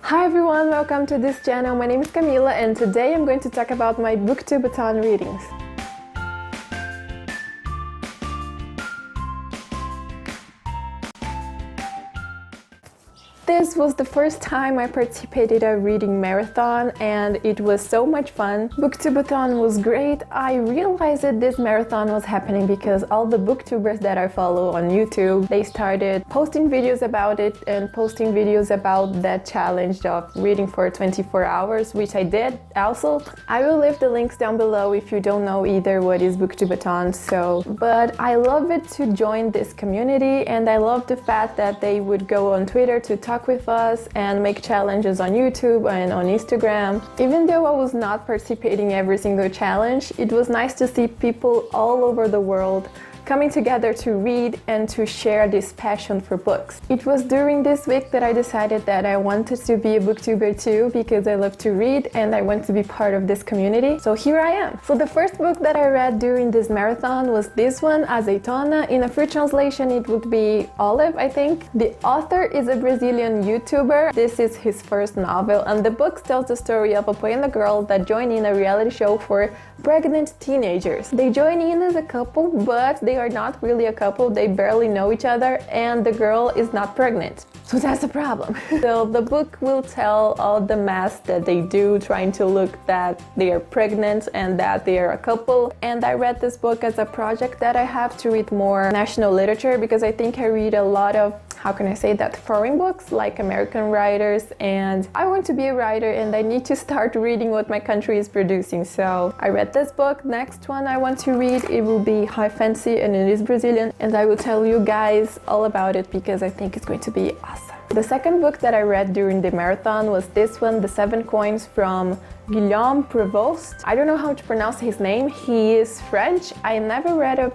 Hi everyone, welcome to this channel. My name is Camila and today I'm going to talk about my Booktube-A-Thon readings. This was the first time I participated in a reading marathon and it was so much fun. Booktube-A-Thon was great. I realized that this marathon was happening because all the booktubers that I follow on YouTube, they started posting videos about it and posting videos about that challenge of reading for 24 hours, which I did also. I will leave the links down below if you don't know either what is Booktube-A-Thon. But I love it to join this community and I love the fact that they would go on Twitter to talk with us and make challenges on YouTube and on Instagram. Even though I was not participating in every single challenge, it was nice to see people all over the world coming together to read and to share this passion for books. It was during this week that I decided that I wanted to be a booktuber too because I love to read and I want to be part of this community. So here I am. So the first book that I read during this marathon was this one, Daytona. In a free translation it would be Olive, I think. The author is a Brazilian YouTuber. This is his first novel and the book tells the story of a boy and a girl that join in a reality show for pregnant teenagers. They join in as a couple, but they are not really a couple. They barely know each other and the girl is not pregnant. So that's a problem. So the book will tell all the mess that they do trying to look that they are pregnant and that they are a couple. And I read this book as a project that I have to read more national literature because I think I read a lot of, how can I say that, foreign books like American writers, and I want to be a writer and I need to start reading what my country is producing. So I read this book. Next one I want to read, it will be high fantasy and it is Brazilian and I will tell you guys all about it because I think it's going to be awesome. The second book that I read during the marathon was this one, The Seven Coins from Guillaume Prévost. I don't know how to pronounce his name. He is French. I never read a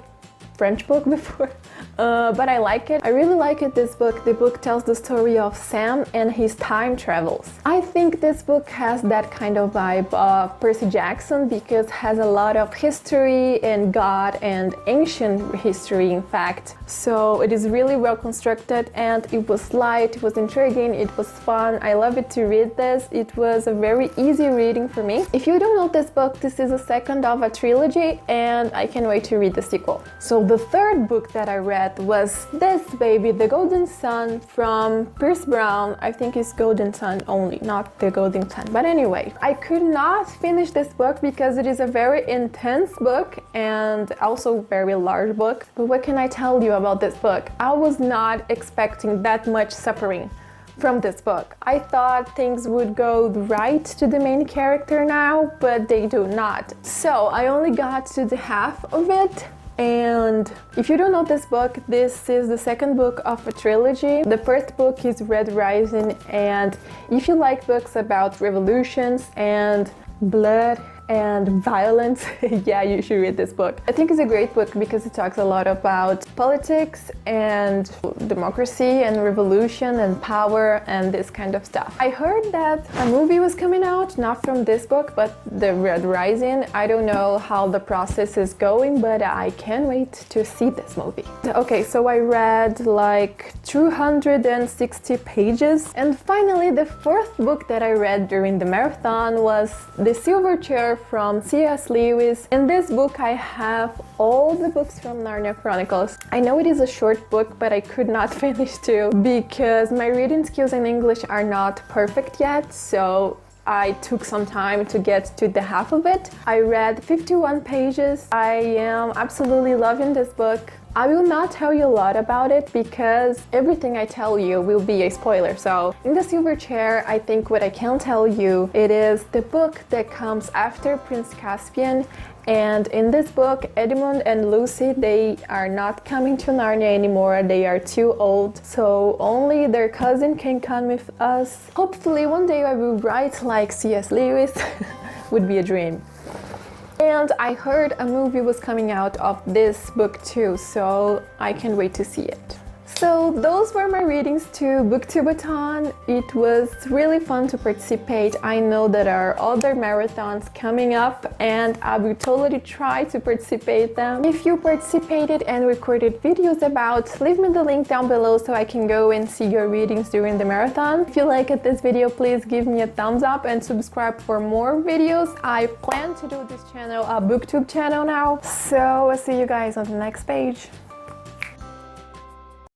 French book before, but I like it. I really like it, this book. The book tells the story of Sam and his time travels. I think this book has that kind of vibe of Percy Jackson because it has a lot of history and God and ancient history, in fact. So it is really well constructed and it was light, it was intriguing, it was fun. I love it to read this. It was a very easy reading for me. If you don't know this book, this is the second of a trilogy and I can't wait to read the sequel. So the third book that I read was this baby, The Golden Sun from Pierce Brown. I think it's Golden Sun only, not The Golden Sun. But anyway, I could not finish this book because it is a very intense book and also very large book. But what can I tell you about this book? I was not expecting that much suffering from this book. I thought things would go right to the main character now, but they do not. So I only got to the half of it. And if you don't know this book, this is the second book of a trilogy. The first book is Red Rising, and if you like books about revolutions and blood and violence, yeah, you should read this book. I think it's a great book because it talks a lot about politics and democracy and revolution and power and this kind of stuff. I heard that a movie was coming out, not from this book, but the Red Rising. I don't know how the process is going, but I can't wait to see this movie. Okay, so I read like 260 pages. And finally, the fourth book that I read during the marathon was The Silver Chair from C.S. Lewis. In this book I have all the books from Narnia Chronicles. I know it is a short book, but I could not finish too because my reading skills in English are not perfect yet, so I took some time to get to the half of it. I read 51 pages. I am absolutely loving this book. I will not tell you a lot about it because everything I tell you will be a spoiler. So in The Silver Chair, I think what I can tell you, it is the book that comes after Prince Caspian. And in this book, Edmund and Lucy, they are not coming to Narnia anymore. They are too old, so only their cousin can come with us. Hopefully one day I will write like C.S. Lewis. Would be a dream. And I heard a movie was coming out of this book too, so I can't wait to see it. So those were my readings to Booktube-A-Thon. It was really fun to participate. I know there are other marathons coming up and I will totally try to participate them. If you participated and recorded videos about, leave me the link down below so I can go and see your readings during the marathon. If you liked this video, please give me a thumbs up and subscribe for more videos. I plan to do this channel a booktube channel now. So I'll see you guys on the next page.